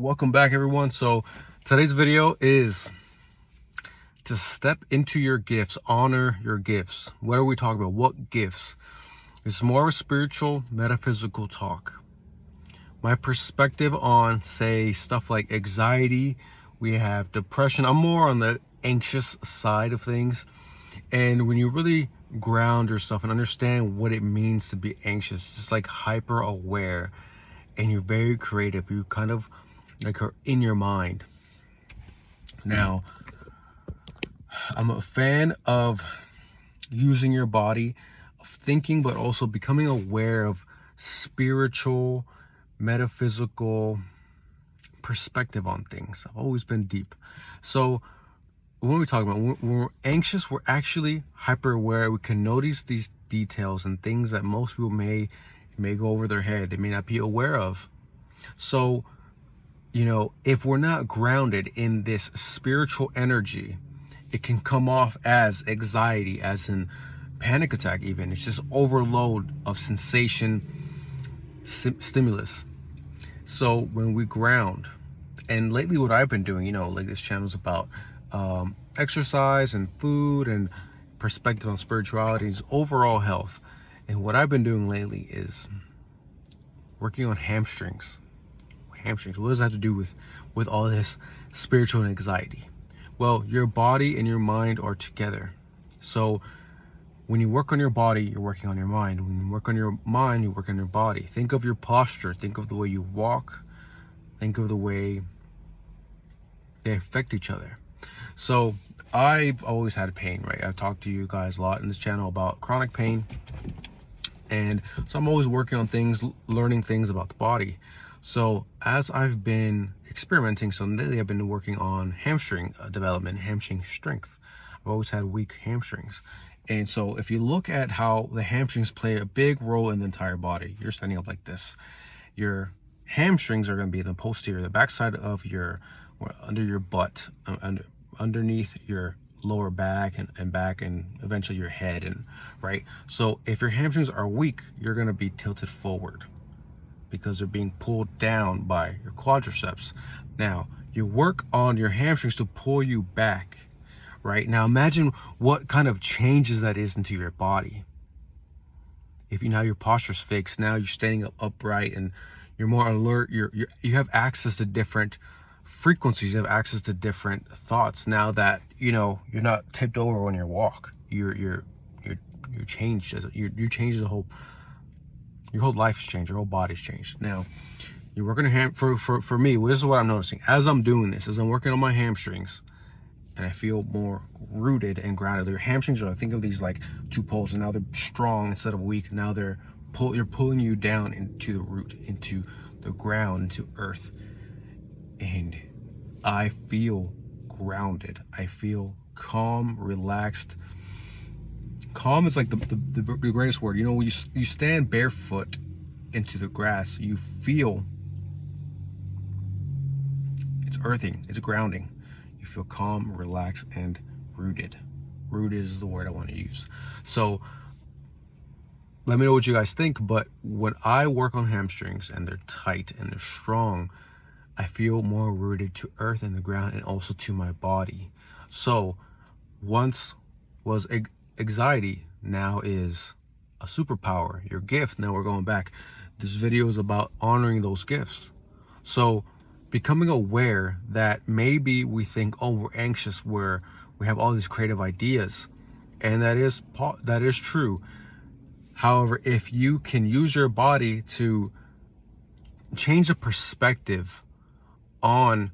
welcome back everyone. So today's video is to step into your gifts, honor your gifts. What are we talking about? What gifts? It's more of a spiritual, metaphysical talk. My perspective on, say, stuff like anxiety, we have depression. I'm more on the anxious side of things. And when you really ground yourself and understand what it means to be anxious, just like hyper aware, and you're very creative, you kind of like are in your mind. Now, I'm a fan of using your body, of thinking, but also becoming aware of spiritual, metaphysical perspective on things. I've always been deep. So when we talk about when we're anxious, we're actually hyper aware. We can notice these details and things that most people may go over their head. They may not be aware of. So, you know, if we're not grounded in this spiritual energy, it can come off as anxiety, as in panic attack even. It's just overload of sensation, stimulus. So when we ground, and lately what I've been doing, you know, like this channel's about exercise and food and perspective on spirituality, is overall health. And what I've been doing lately is working on hamstrings. Hamstrings, what does that have to do with all this spiritual anxiety? Well, your body and your mind are together. So when you work on your body, you're working on your mind. When you work on your mind, you work on your body. Think of your posture. Think of the way you walk. Think of the way they affect each other. So I've always had pain, right? I've talked to you guys a lot in this channel about chronic pain. And so I'm always working on things, learning things about the body. So as I've been experimenting, so lately I've been working on hamstring development, hamstring strength. I've always had weak hamstrings. And so if you look at how the hamstrings play a big role in the entire body, you're standing up like this. Your hamstrings are going to be the posterior, the backside of your, under your butt, underneath your lower back and back, and eventually your head, and right. So if your hamstrings are weak, you're going to be tilted forward because they're being pulled down by your quadriceps. Now you work on your hamstrings to pull you back. Right now, imagine what kind of changes that is into your body. If you now your posture's fixed, now you're standing up upright and you're more alert. You have access to different frequencies. You have access to different thoughts. Now that you know you're not tipped over when you walk. You're changed. You change the whole. Your whole life's changed. Your whole body's changed. Now, you're working on for me. This is what I'm noticing as I'm doing this. As I'm working on my hamstrings. And I feel more rooted and grounded. Their hamstrings are, think of these like two poles, and now they're strong instead of weak. Now you're pulling you down into the root, into the ground, into earth. And I feel grounded. I feel calm, relaxed. Calm is like the greatest word. You know, when you stand barefoot into the grass, you feel it's earthing, it's grounding. You feel calm, relaxed, and rooted. Rooted is the word I want to use. So let me know what you guys think. But when I work on hamstrings and they're tight and they're strong, I feel more rooted to earth and the ground, and also to my body. So once was anxiety, now is a superpower, your gift. Now we're going back. This video is about honoring those gifts. So becoming aware that maybe we think, oh, we're anxious, we have all these creative ideas, and that is true. However, if you can use your body to change the perspective on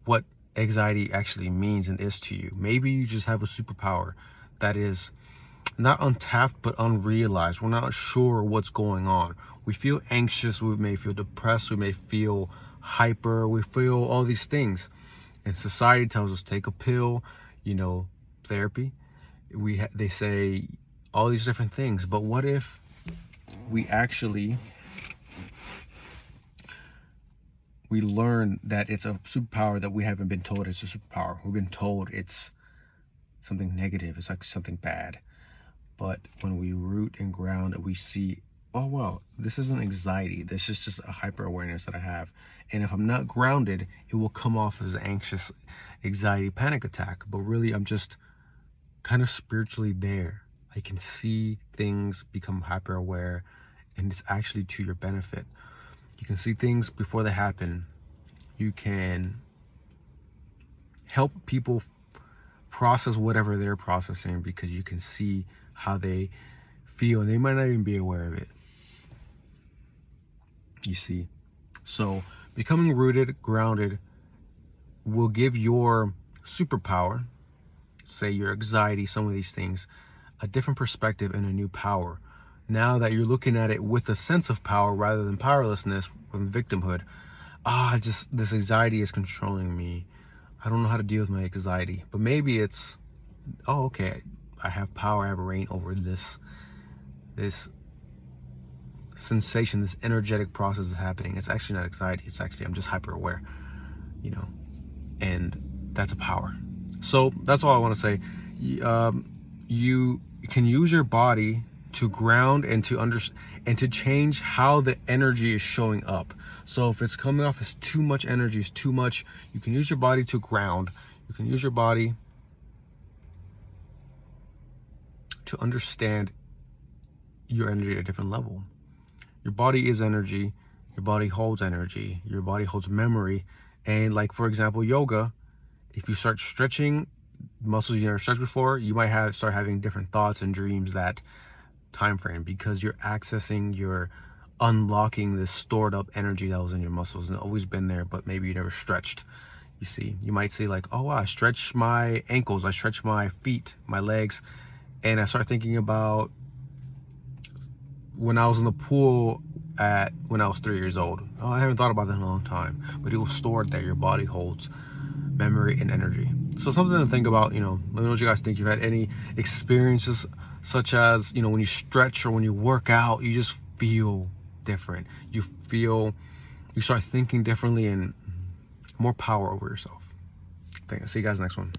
what anxiety actually means and is to you, maybe you just have a superpower that is not untapped but unrealized. We're not sure what's going on. We feel anxious, we may feel depressed, we may feel hyper, we feel all these things, and society tells us take a pill, you know, therapy. They say all these different things. But what if we actually learn that it's a superpower that we haven't been told it's a superpower? We've been told it's something negative, it's like something bad. But when we root and ground and we see oh wow, this isn't anxiety, this is just a hyper awareness that I have. And if I'm not grounded, it will come off as an anxious anxiety panic attack, but really I'm just kind of spiritually there. I can see things, become hyper aware, and it's actually to your benefit. You can see things before they happen. You can help people process whatever they're processing because you can see how they feel, and they might not even be aware of it. You see? So becoming rooted, grounded will give your superpower, say your anxiety, some of these things, a different perspective and a new power. Now that you're looking at it with a sense of power rather than powerlessness with victimhood. Just this anxiety is controlling me. I don't know how to deal with my anxiety. But maybe it's, oh, okay, I have power, I have a reign over this sensation, this energetic process is happening. It's actually not anxiety. It's actually, I'm just hyper aware, you know, and that's a power. So that's all I want to say. You can use your body to ground and to change how the energy is showing up. So if it's coming off as too much energy, is too much, you can use your body to ground. You can use your body to understand your energy at a different level. Your body is energy. Your body holds energy. Your body holds memory. And like, for example, yoga, if you start stretching muscles you never stretched before, you might start having different thoughts and dreams that time frame, because you're unlocking this stored up energy that was in your muscles and always been there, but maybe you never stretched. You see, you might say like, oh wow, I stretch my ankles, I stretch my feet, my legs, and I start thinking about when I was in the pool when I was 3 years old. Oh, I haven't thought about that in a long time, but it was stored there. Your body holds memory and energy. So something to think about. Let me know what you guys think. You've had any experiences such as, when you stretch or when you work out, you just feel different. You start thinking differently and more power over yourself. See you guys next one.